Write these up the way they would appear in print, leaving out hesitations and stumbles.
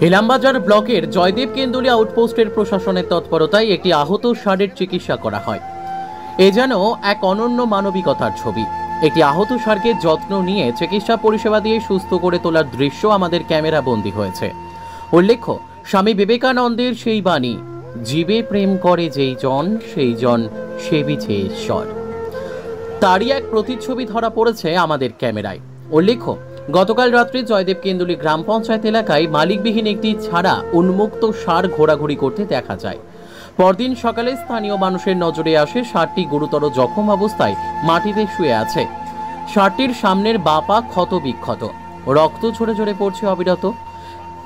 ইলামবাজার ব্লকের জয়দেব কেন্দুলি আউটপোস্টের প্রশাসনের তৎপরতায় একটি আহত ষাঁড়ের চিকিৎসা করা হয়। এ যেন এক অনন্য মানবিকতার ছবি। একটি আহত ষাঁড়কে যত্ন নিয়ে চিকিৎসা পরিষেবা দিয়ে সুস্থ করে তোলার দৃশ্য আমাদের ক্যামেরা বন্দী হয়েছে। উল্লেখ্য, স্বামী বিবেকানন্দের সেই বাণী, জীবে প্রেম করে যেই জন সেই জন সেবিছে ঈশ্বর, তারই এক প্রতিচ্ছবি ধরা পড়েছে আমাদের ক্যামেরায়। উল্লেখ্য, গতকাল রাত্রে জয়দেব কেন্দুলি গ্রাম পঞ্চায়েত এলাকায় মালিকবিহীন একটি ছাড়া উন্মুক্ত ষাঁড় ঘোরাঘুরি করতে দেখা যায়। পরদিন সকালে স্থানীয় মানুষের নজরে আসে ষাঁড়টি গুরুতর জখম অবস্থায় মাটিতে শুয়ে আছে। ষাঁড়টির সামনের বাঁ পা ক্ষত বিক্ষত, রক্ত ঝরে ঝরে পড়ছে অবিরত।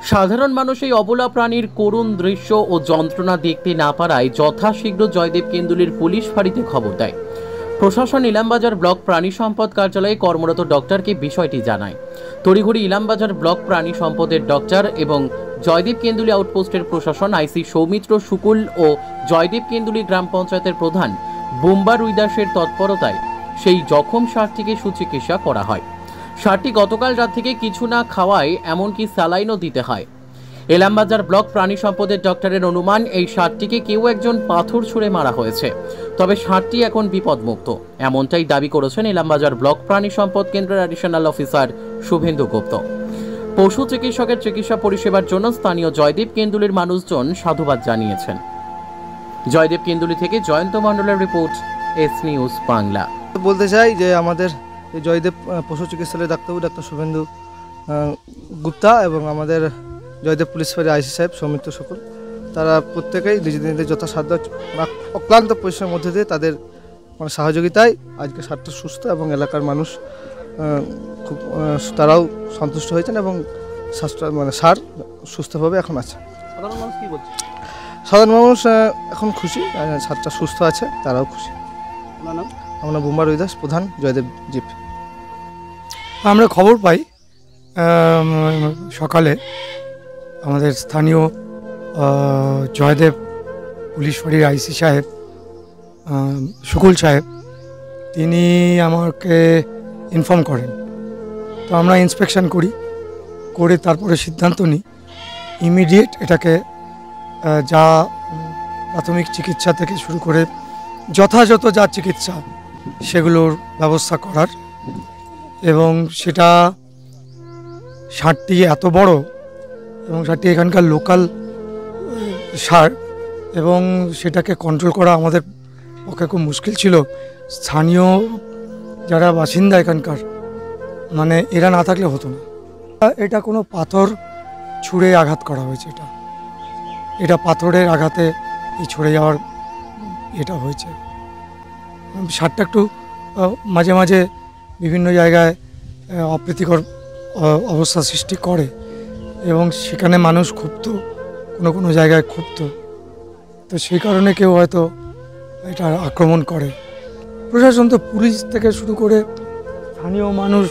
সাধারণ মানুষ এই অবলা প্রাণীর করুণ দৃশ্য ও যন্ত্রণা দেখতে না পারায় যথাশীঘ্র জয়দেব কেন্দুলির পুলিশ ফাঁড়িতে খবর দেয়। প্রশাসন ইলামবাজার ব্লক প্রাণী সম্পদ কার্যালয়ে কর্মরত ডক্টরকে বিষয়টি জানায়। তড়িঘড়ি ইলামবাজার ব্লক প্রাণী সম্পদের ডক্টর এবং জয়দেব কেন্দুলি আউটপোস্টের প্রশাসন আইসি সৌমিত্র শুকুল ও জয়দেব কেন্দুলি গ্রাম পঞ্চায়েতের প্রধান বুম্বা রুইদাসের তৎপরতায় সেই জখম ষাঁড়টিকে সুচিকিৎসা করা হয়। ষাঁড়টি গতকাল রাত থেকে কিছু না খাওয়ায় এমনকি স্যালাইনও দিতে হয়। ইলামবাজার ব্লক প্রাণী সম্পদের ডক্টরের অনুমান, এই ষাঁড়টিকে কেউ একজন পাথর ছুঁড়ে মারা হয়েছে। তবে ষাঁড়টি এখন বিপদমুক্ত, এমনটাই দাবি করেছেন ইলামবাজার ব্লক প্রাণী সম্পদ কেন্দ্রের অ্যাডিশনাল অফিসার শুভেন্দু গুপ্ত। পশু চিকিৎসকের চিকিৎসা পরিষেবার জন্য স্থানীয় জয়দেব কেন্দুলির মানুষজন সাধুবাদ জানিয়েছেন। জয়দেব কেন্দুলি থেকে জয়ন্ত মণ্ডলের রিপোর্ট, এস নিউজ বাংলা। বলতে চাই যে আমাদের জয়দেব পশু চিকিৎসালয়ের ডাক্তারবাবু ডাক্তার শুভেন্দু গুপ্তা এবং আমাদের জয়দেব পুলিশ ফাঁড়ি আইসি সাহেব সৌমিত্র শুকুল, তারা প্রত্যেকেই নিজেদের যথাসাধ্য অক্লান্ত পরিশ্রমের মধ্যে দিয়ে তাদের সহযোগিতায় আজকে ষাঁড়টা সুস্থ এবং এলাকার মানুষ খুব তারাও সন্তুষ্ট হয়েছেন এবং ষাঁড় সুস্থভাবে এখন আছে। সাধারণ মানুষ কী বলছে? সাধারণ মানুষ এখন খুশি, ষাঁড়টা সুস্থ আছে, তারাও খুশি। আমরা বুম্বা রুইদাস, প্রধান জয়দেব জিপ। আমরা খবর পাই সকালে আমাদের স্থানীয় জয়দেব পুলিশ ফাঁড়ির আইসি সাহেব শুকুল সাহেব, তিনি আমাকে ইনফর্ম করেন। তো আমরা ইন্সপেকশন করে তারপরে সিদ্ধান্ত নিই ইমিডিয়েট এটাকে যা প্রাথমিক চিকিৎসা থেকে শুরু করে যথাযথ যা চিকিৎসা সেগুলোর ব্যবস্থা করার। এবং সেটা ষাঁড়টি এত বড় এবং ষাঁড়টি এখানকার লোকাল ষাঁড় এবং সেটাকে কন্ট্রোল করা আমাদের পক্ষে খুব মুশকিল ছিল। স্থানীয় যারা বাসিন্দা এখানকার, এরা না থাকলে হতো না। এটা কোনো পাথর ছুঁড়ে আঘাত করা হয়েছে, এটা পাথরের আঘাতে এই ছড়ে যাওয়ার এটা হয়েছে। ষাঁড়টা একটু মাঝে মাঝে বিভিন্ন জায়গায় অপ্রীতিকর অবস্থা সৃষ্টি করে এবং সেখানে মানুষ ক্ষুব্ধ, কোনো জায়গায় ক্ষুব্ধ, তো সেই কারণে কেউ হয়তো এটা আক্রমণ করে। প্রশাসন তো পুলিশ থেকে শুরু করে স্থানীয় মানুষ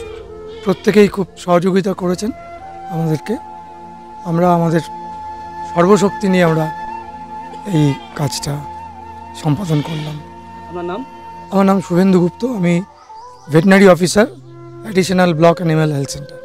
প্রত্যেকেই খুব সহযোগিতা করেছেন আমাদেরকে। আমরা আমাদের সর্বশক্তি নিয়ে আমরা এই কাজটা সম্পাদন করলাম। আপনার নাম? আমার নাম শুভেন্দু গুপ্ত, আমি veterinary officer, additional block animal health centre.